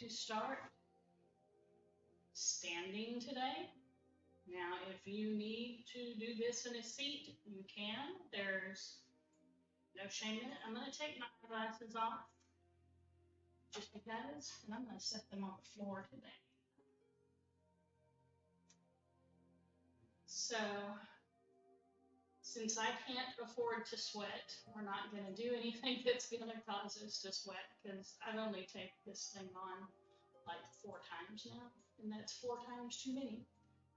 to start standing today. Now, if you need to do this in a seat, you can. There's no shame in it. I'm going to take my glasses off just because, and I'm going to set them on the floor today. So, since I can't afford to sweat, we're not going to do anything that's going to cause us to sweat, because I've only taken this thing on like 4 times now, and that's 4 times too many.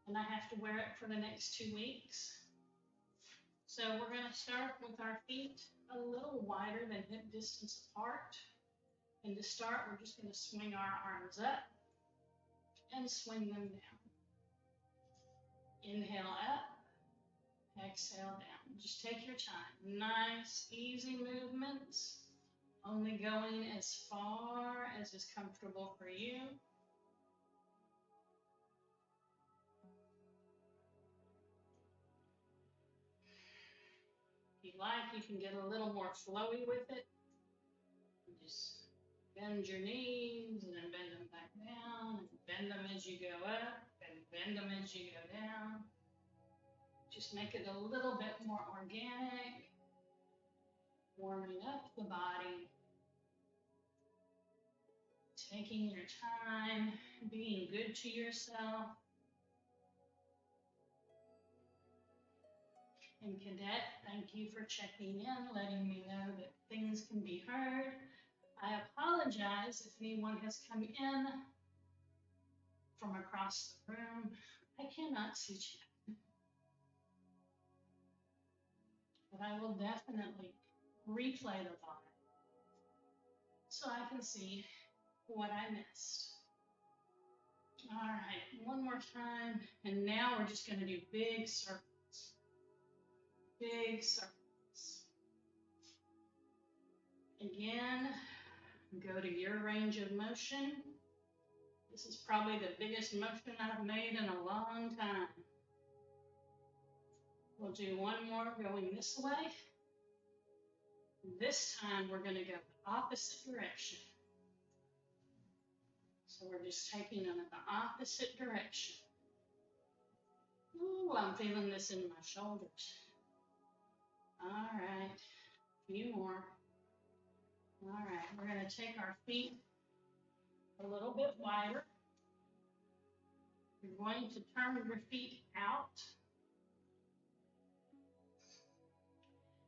And I have to wear it for the next 2 weeks. So we're going to start with our feet a little wider than hip distance apart. And to start, we're just going to swing our arms up and swing them down. Inhale up. Exhale down. Just take your time. Nice, easy movements. Only going as far as is comfortable for you. If you like, you can get a little more flowy with it. Just bend your knees and then bend them back down. And bend them as you go up and bend them as you go down. Just make it a little bit more organic, warming up the body, taking your time, being good to yourself. And Cadet, thank you for checking in, letting me know that things can be heard. I apologize if anyone has come in from across the room. I cannot see chat. But I will definitely replay the live so I can see what I missed. All right, one more time. And now we're just going to do big circles. Big circles. Again, go to your range of motion. This is probably the biggest motion I've made in a long time. We'll do one more going this way. This time we're going to go the opposite direction. So we're just taking them in the opposite direction. Ooh, I'm feeling this in my shoulders. All right, a few more. All right, we're going to take our feet a little bit wider. You're going to turn your feet out.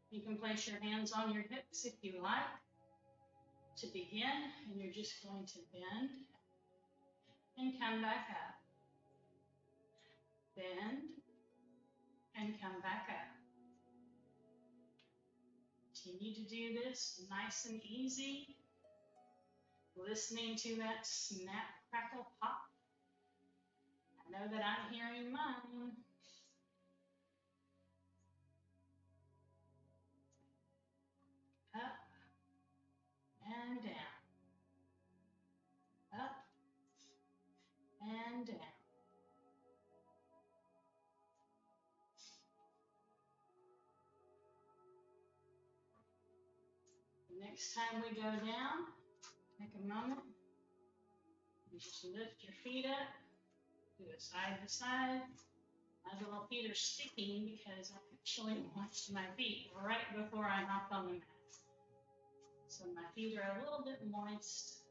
You can place your hands on your hips if you like to begin, and you're just going to bend and come back up. Bend and come back up. Continue to do this nice and easy, listening to that snap, crackle, pop. I know that I'm hearing mine. Up and down. Up and down. Next time we go down, take a moment. You just lift your feet up, do it side to side. My little feet are sticking because I actually washed my feet right before I hopped on the mat. So my feet are a little bit moist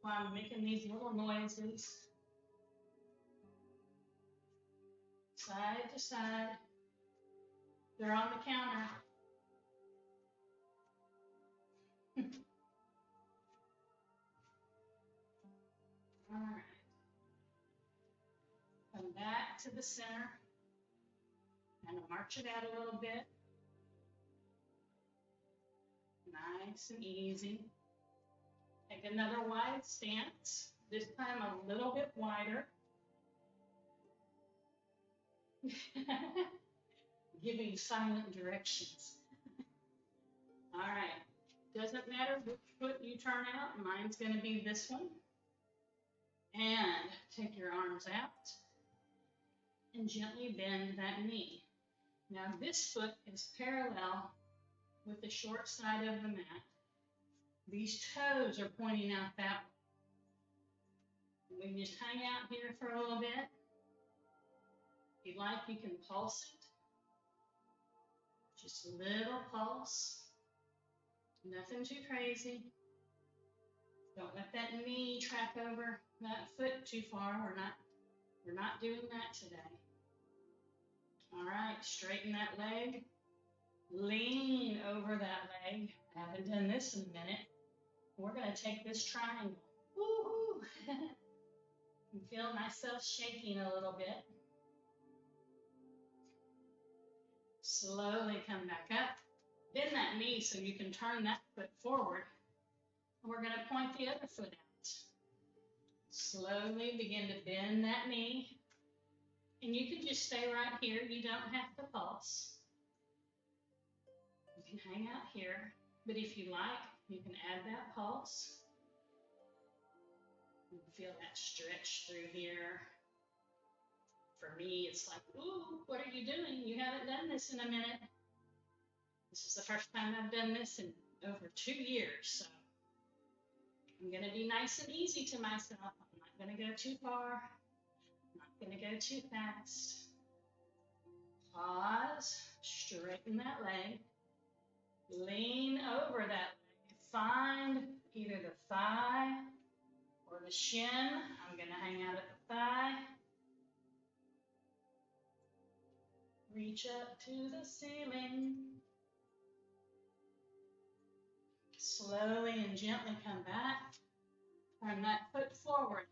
while I'm making these little noises. Side to side. They're on the counter. All right. Come back to the center and march it out a little bit. Nice and easy. Take another wide stance, this time a little bit wider. Giving silent directions. All right. Doesn't matter which foot you turn out. Mine's going to be this one. And take your arms out and gently bend that knee. Now this foot is parallel with the short side of the mat. These toes are pointing out that way. We can just hang out here for a little bit. If you like, you can pulse it. Just a little pulse. Nothing too crazy. Don't let that knee track over that foot too far. We're not doing that today. All right, straighten that leg. Lean over that leg. I haven't done this in a minute. We're going to take this triangle. Woo-hoo! I feel myself shaking a little bit. Slowly come back up. Bend that knee so you can turn that foot forward. And we're going to point the other foot out. Slowly begin to bend that knee. And you can just stay right here. You don't have to pulse. You can hang out here. But if you like, you can add that pulse. You can feel that stretch through here. For me, it's like, ooh, what are you doing? You haven't done this in a minute. This is the first time I've done this in over 2 years, so I'm going to be nice and easy to myself. I'm not going to go too far. I'm not going to go too fast. Pause, straighten that leg, lean over that leg. Find either the thigh or the shin. I'm going to hang out at the thigh. Reach up to the ceiling. Slowly and gently come back. Turn that foot forward.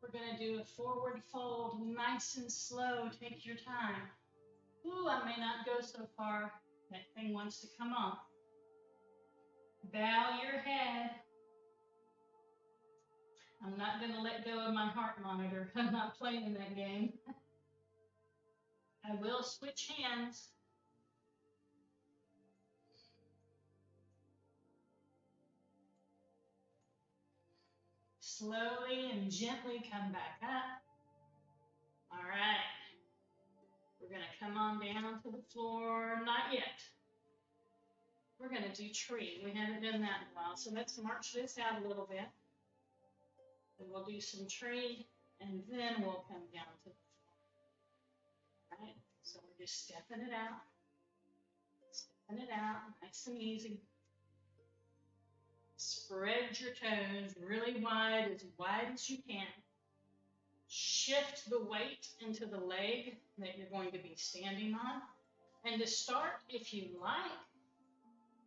We're going to do a forward fold, nice and slow. Take your time. Ooh, I may not go so far. That thing wants to come off. Bow your head. I'm not going to let go of my heart monitor. I'm not playing that game. I will switch hands. Slowly and gently come back up. All right. We're going to come on down to the floor. Not yet. We're going to do tree. We haven't done that in a while, so let's march this out a little bit. And we'll do some tree, and then we'll come down to the floor. All right, so we're just stepping it out. Stepping it out, nice and easy. Spread your toes really wide as you can. Shift the weight into the leg that you're going to be standing on. And to start, if you like,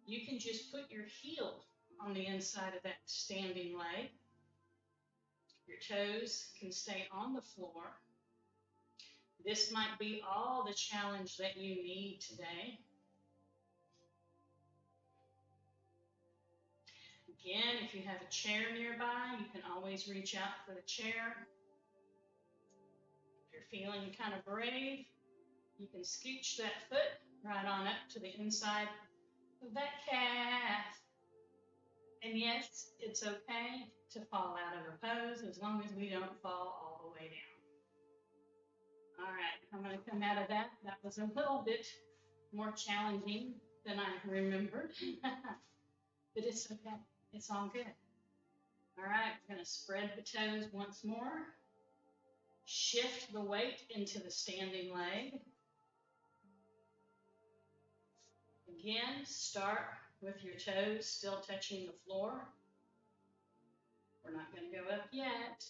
you can just put your heel on the inside of that standing leg. Your toes can stay on the floor. This might be all the challenge that you need today. Again, if you have a chair nearby, you can always reach out for the chair. If you're feeling kind of brave, you can scooch that foot right on up to the inside of that calf. And yes, it's okay to fall out of a pose as long as we don't fall all the way down. All right, I'm going to come out of that. That was a little bit more challenging than I remembered, but it's okay. It's all good. All right, we're going to spread the toes once more. Shift the weight into the standing leg. Again, start with your toes still touching the floor. We're not going to go up yet.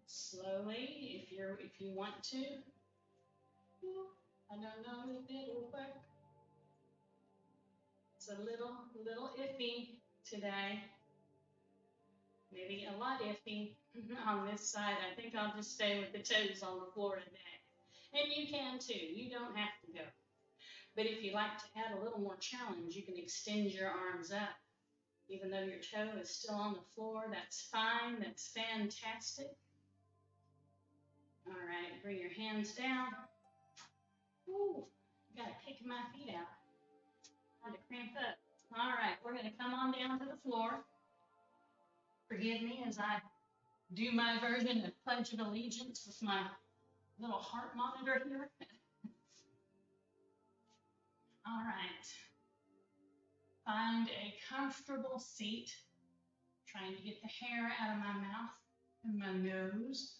Slowly, if you want to. I don't know if it'll work. It's a little iffy today. Maybe a lot iffy on this side. I think I'll just stay with the toes on the floor today. And you can too. You don't have to go. But if you like to add a little more challenge, you can extend your arms up. Even though your toe is still on the floor, that's fine. That's fantastic. All right, bring your hands down. Ooh, got to kick my feet out. Trying to cramp up. All right, we're going to come on down to the floor. Forgive me as I do my version of Pledge of Allegiance with my little heart monitor here. All right. find a comfortable seat, trying to get the hair out of my mouth and my nose.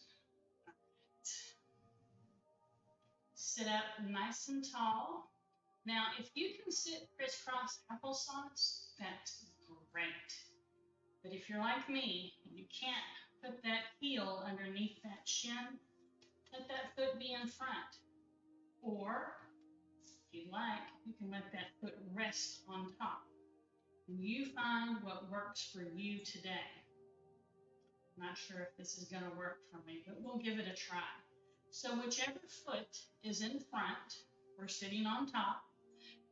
Sit up nice and tall. Now, if you can sit crisscross applesauce, that's great. But if you're like me and you can't put that heel underneath that shin, let that foot be in front. Or, if you like, you can let that foot rest on top. You find what works for you today. I'm not sure if this is going to work for me, but we'll give it a try. So whichever foot is in front, we're sitting on top,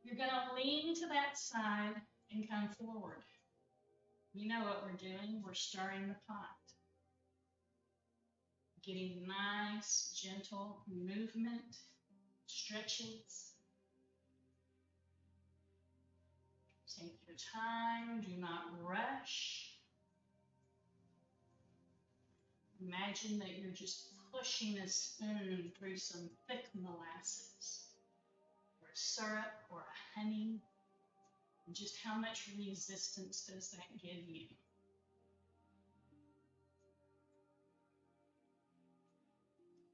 you're going to lean to that side and come forward. You know what we're doing? We're stirring the pot. Getting nice, gentle movement, stretches. Take your time, do not rush. Imagine that you're just pushing a spoon through some thick molasses, or syrup, or a honey. And just how much resistance does that give you?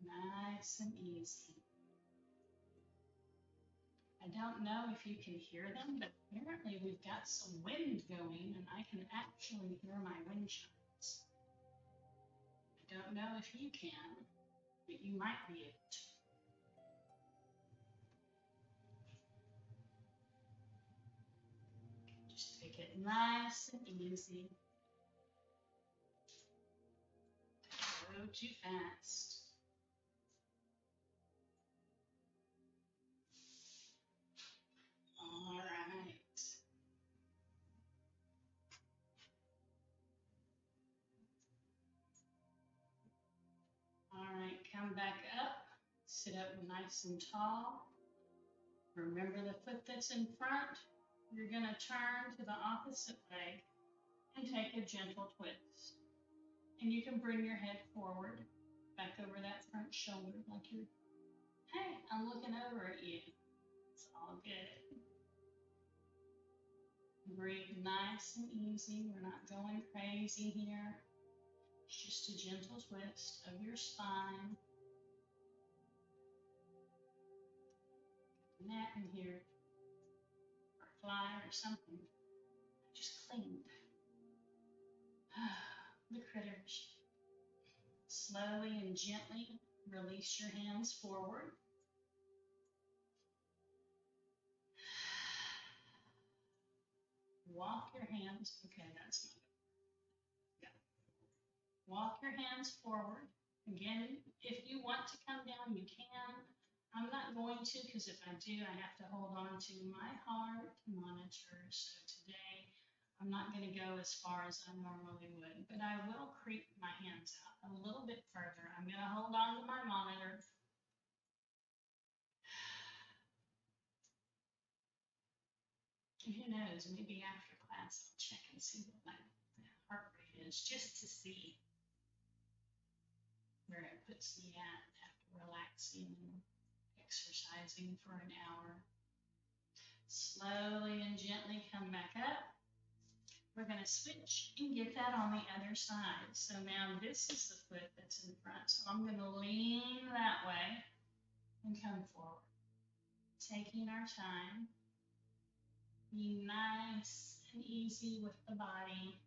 Nice and easy. I don't know if you can hear them, but apparently we've got some wind going and I can actually hear my wind chimes. I don't know if you can, but you might be able to. Just take it nice and easy. Don't go too fast. All right. All right, come back up. Sit up nice and tall. Remember the foot that's in front. You're going to turn to the opposite leg and take a gentle twist. And you can bring your head forward, back over that front shoulder like you're, hey, I'm looking over at you. It's all good. Breathe nice and easy. We're not going crazy here. It's just a gentle twist of your spine. Gnat in here, or a fly or something. I just cleaned. The critters. Slowly and gently release your hands forward. Walk your hands, okay, that's not good. Yeah. Walk your hands forward. Again, if you want to come down, you can. I'm not going to, because if I do, I have to hold on to my heart monitor. So today, I'm not going to go as far as I normally would, but I will creep my hands out a little bit further. I'm going to hold on to my monitor. Who knows, maybe after class I'll check and see what my heart rate is, just to see where it puts me at after relaxing and exercising for an hour. Slowly and gently come back up. We're going to switch and get that on the other side. So now this is the foot that's in front. So I'm going to lean that way and come forward. Taking our time. Be nice and easy with the body.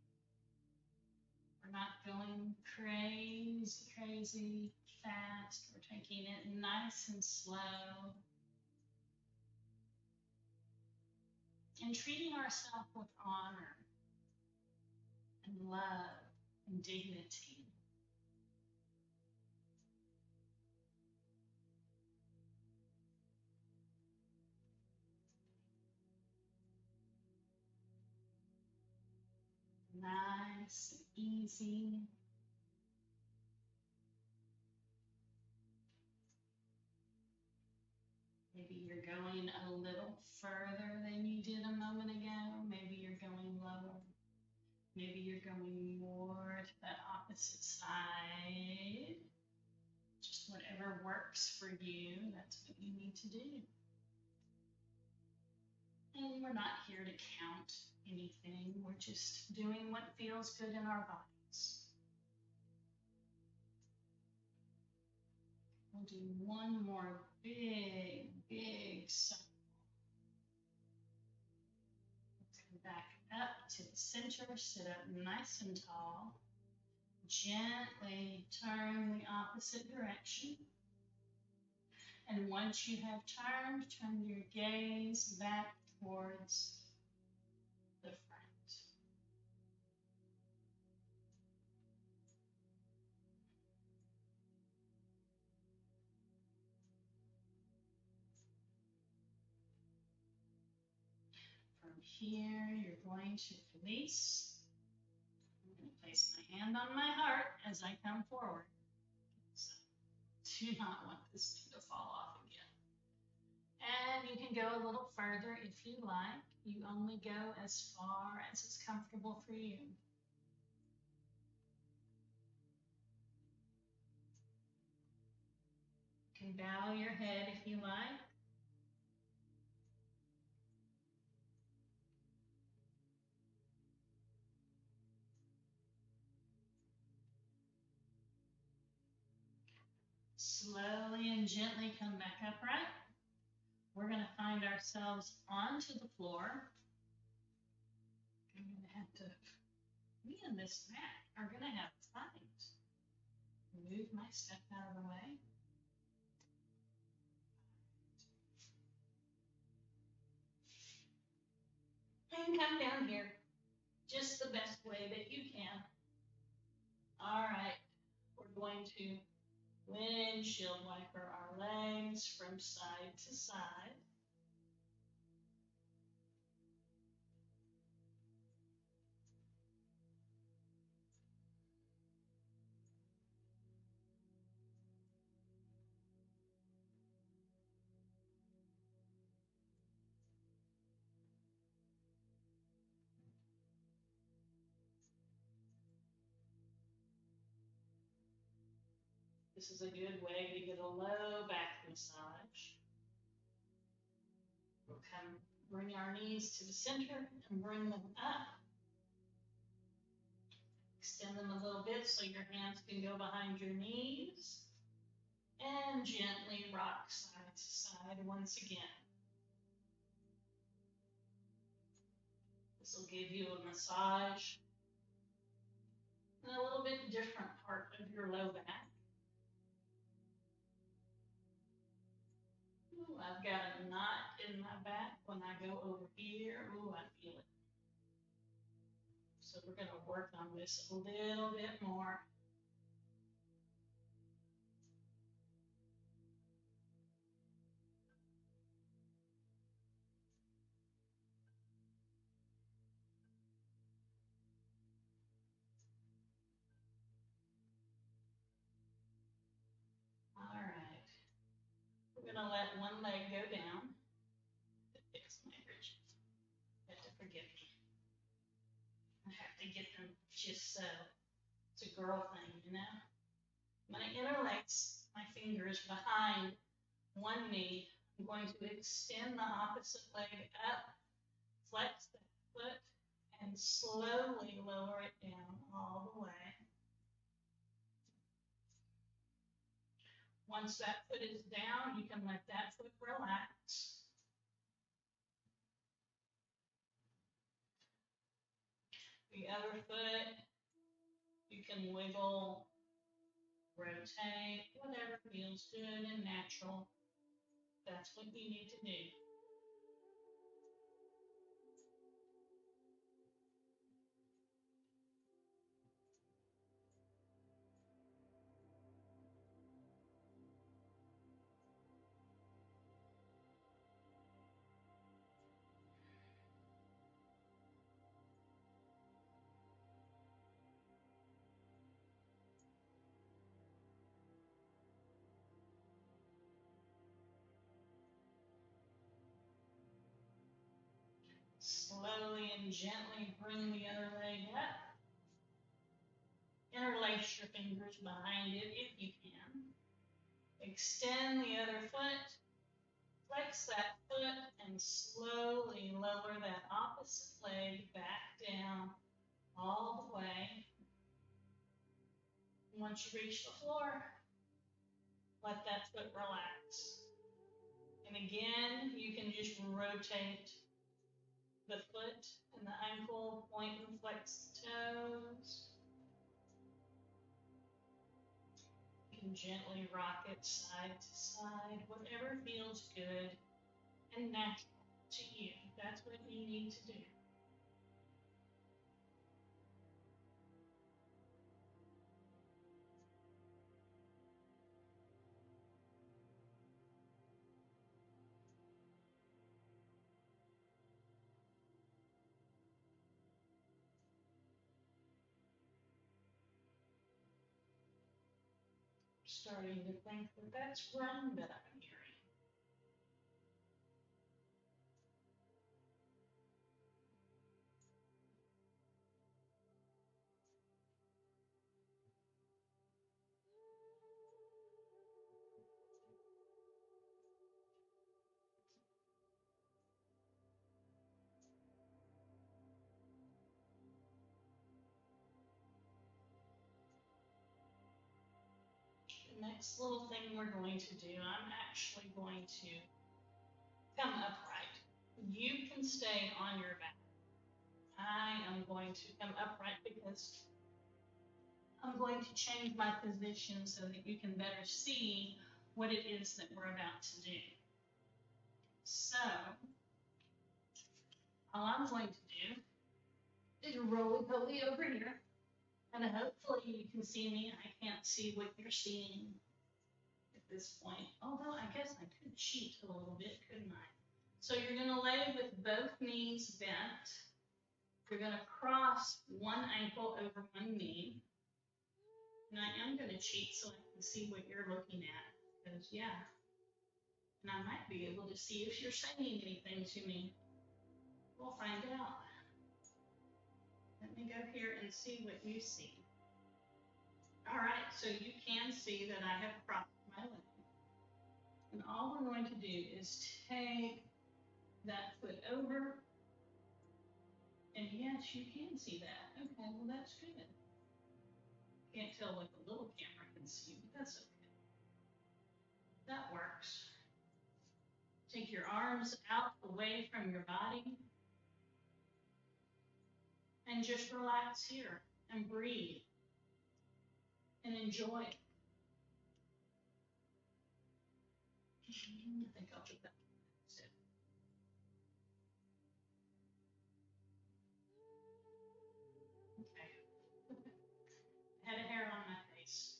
We're not going crazy fast. We're taking it nice and slow. And treating ourselves with honor and love and dignity. Nice and easy. Maybe you're going a little further than you did a moment ago. Maybe you're going lower. Maybe you're going more to that opposite side. Just whatever works for you, that's what you need to do. And we're We're not here to count anything. We're just doing what feels good in our bodies. We'll do one more big circle. Come back up to the center, sit up nice and tall. Gently turn the opposite direction. And once you have turned, turn your gaze back towards the front. From here, you're going to release. I'm going to place my hand on my heart as I come forward. So, do not want this thing to fall off again. And you can go a little further if you like. You only go as far as is comfortable for you. You can bow your head if you like. Slowly and gently come back upright. We're going to find ourselves onto the floor. I'm going to have to, me and this mat are going to have to fight. Move my step out of the way. And come down here, just the best way that you can. All right, we're going to windshield wiper our legs from side to side. This is a good way to get a low back massage. We'll come bring our knees to the center and bring them up. Extend them a little bit so your hands can go behind your knees. And gently rock side to side once again. This will give you a massage in a little bit different part of your low back. Ooh, I've got a knot in my back when I go over here. Ooh, I feel it. So we're going to work on this a little bit more. All right. We're going to let one leg go down. Fix my bridges. You have to forgive me. I have to get them just so. It's a girl thing, you know. I'm going to interlace my fingers behind one knee. I'm going to extend the opposite leg up, flex that foot, and slowly lower it down all the way. Once that foot is down, you can let that foot relax. The other foot, you can wiggle, rotate, whatever feels good and natural. That's what you need to do. Slowly and gently bring the other leg up. Interlace your fingers behind it if you can. Extend the other foot. Flex that foot and slowly lower that Once you reach the floor, let that foot relax. And again, you can just rotate the foot and the ankle, point and flex the toes. You can gently rock it side to side, whatever feels good and natural to you. That's what you need to do. Starting to think that that's wrong that I'm hearing. The next little thing we're going to do, I'm actually going to come upright. You can stay on your back. I am going to come upright because I'm going to change my position so that you can better see what it is that we're about to do. So, all I'm going to do is roly-poly over here. And hopefully you can see me. I can't see what you're seeing at this point. Although I guess I could cheat a little bit, couldn't I? So you're going to lay with both knees bent. You're going to cross one ankle over one knee. And I am going to cheat so I can see what you're looking at. Because, yeah. And I might be able to see if you're saying anything to me. We'll find out. Let me go here and see what you see. All right, so you can see that I have crossed my leg. And all we're going to do is take that foot over. And yes, you can see that. Okay, well, that's good. Can't tell what the little camera can see, but that's okay. That works. Take your arms out away from your body. And just relax here and breathe. And enjoy. I think I'll put that. Okay. Had a hair on my face.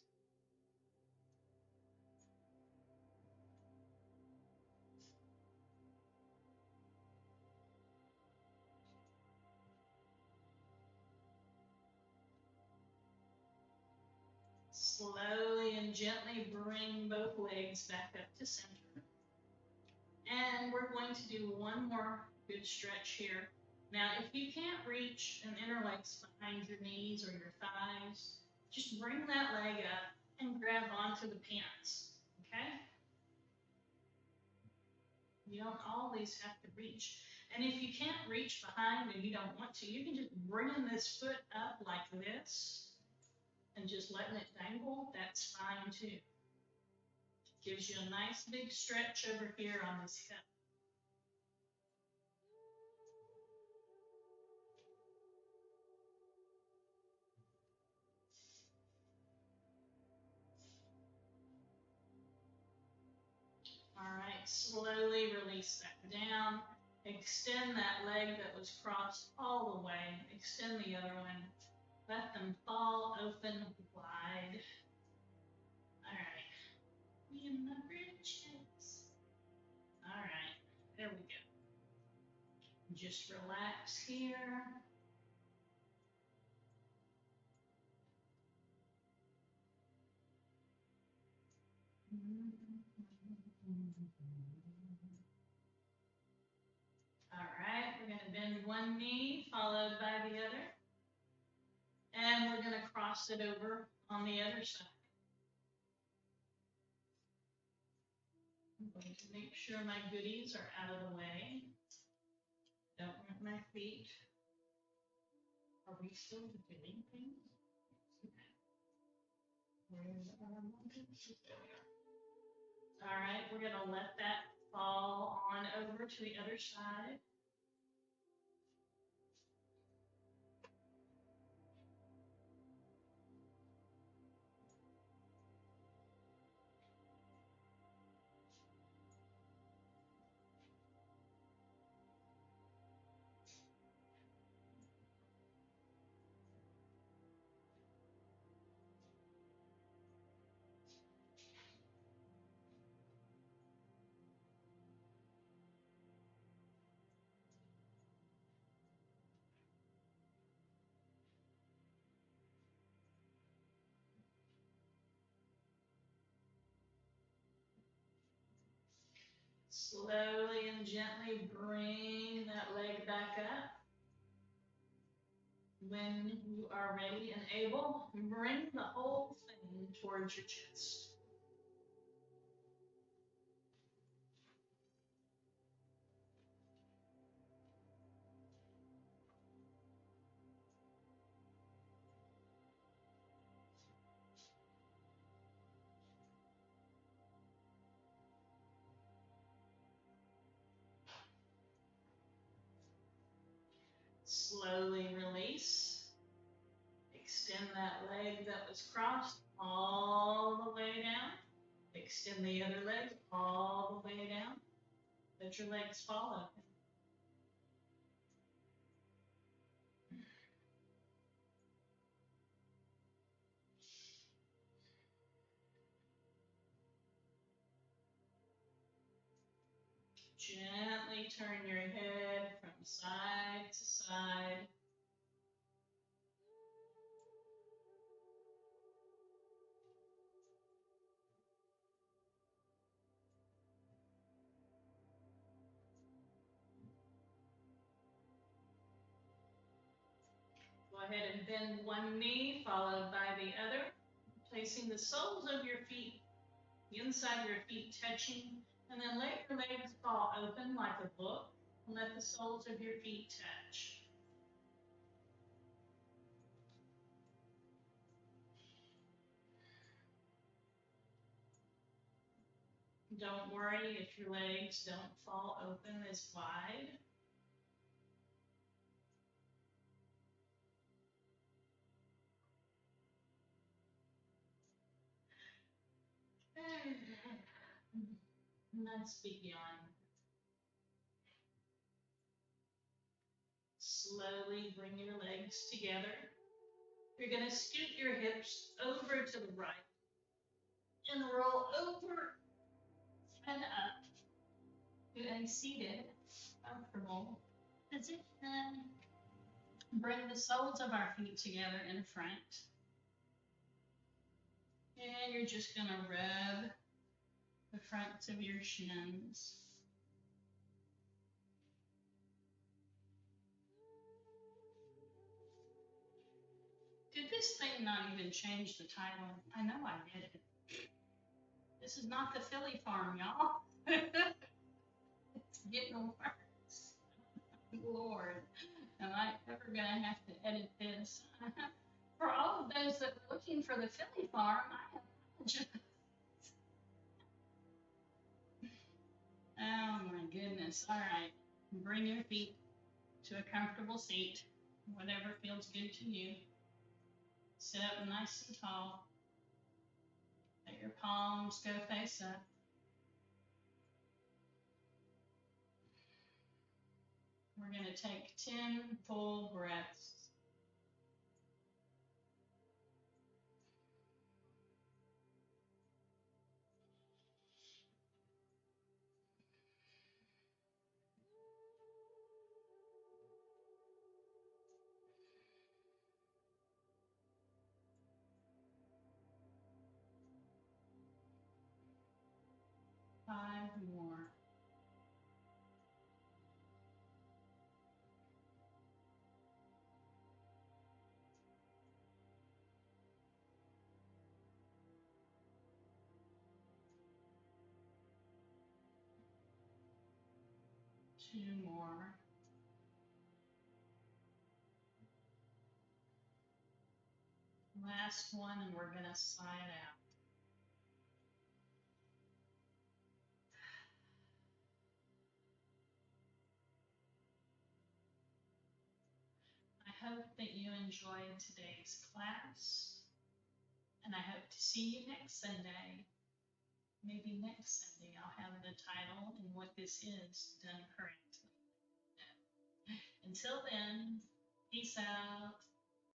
Slowly and gently bring both legs back up to center. And we're going to do one more good stretch here. Now, if you can't reach and interlace behind your knees or your thighs, just bring that leg up and grab onto the pants, okay? You don't always have to reach. And if you can't reach behind and you don't want to, you can just bring this foot up like this and just letting it dangle. That's fine too. Gives you a nice big stretch over here on this hip. All right, slowly release that down. Extend that leg that was crossed all the way. Extend the other one. Let them fall open wide. All right. Me and my britches. All right, there we go. Just relax here. All right, we're going to bend one knee followed by the other. And we're going to cross it over on the other side. I'm going to make sure my goodies are out of the way. Don't hurt my feet. Are we still doing things? Okay. All right, we're gonna let that fall on over to the other side. Slowly and gently bring that leg back up. When you are ready and able, bring the whole thing towards your chest. Slowly release. Extend that leg that was crossed all the way down. Extend the other leg all the way down. Let your legs fall open. Gently turn your head from side to side. Go ahead and bend one knee, followed by the other, placing the soles of your feet, the inside of your feet touching, and then let your legs fall open like a book, and let the soles of your feet touch. Don't worry if your legs don't fall open as wide. Let's begin. Slowly bring your legs together. You're going to scoot your hips over to the right and roll over and up to a seated, comfortable position. Bring the soles of our feet together in front. And you're just going to rub the fronts of your shins. Did this thing not even change the title? I know I did it. This is not the Philly farm, y'all. It's getting worse. Lord, am I ever going to have to edit this? For all of those that were looking for the Philly farm, I apologize. Oh my goodness. All right. Bring your feet to a comfortable seat, whatever feels good to you. Sit up nice and tall. Let your palms go face up. We're going to take 10 full breaths. Five more. Two more. Last last one, and we're gonna sign out. I hope that you enjoyed today's class, and I hope to see you next Sunday. Maybe next Sunday I'll have the title and what this is done correctly. Until then, peace out.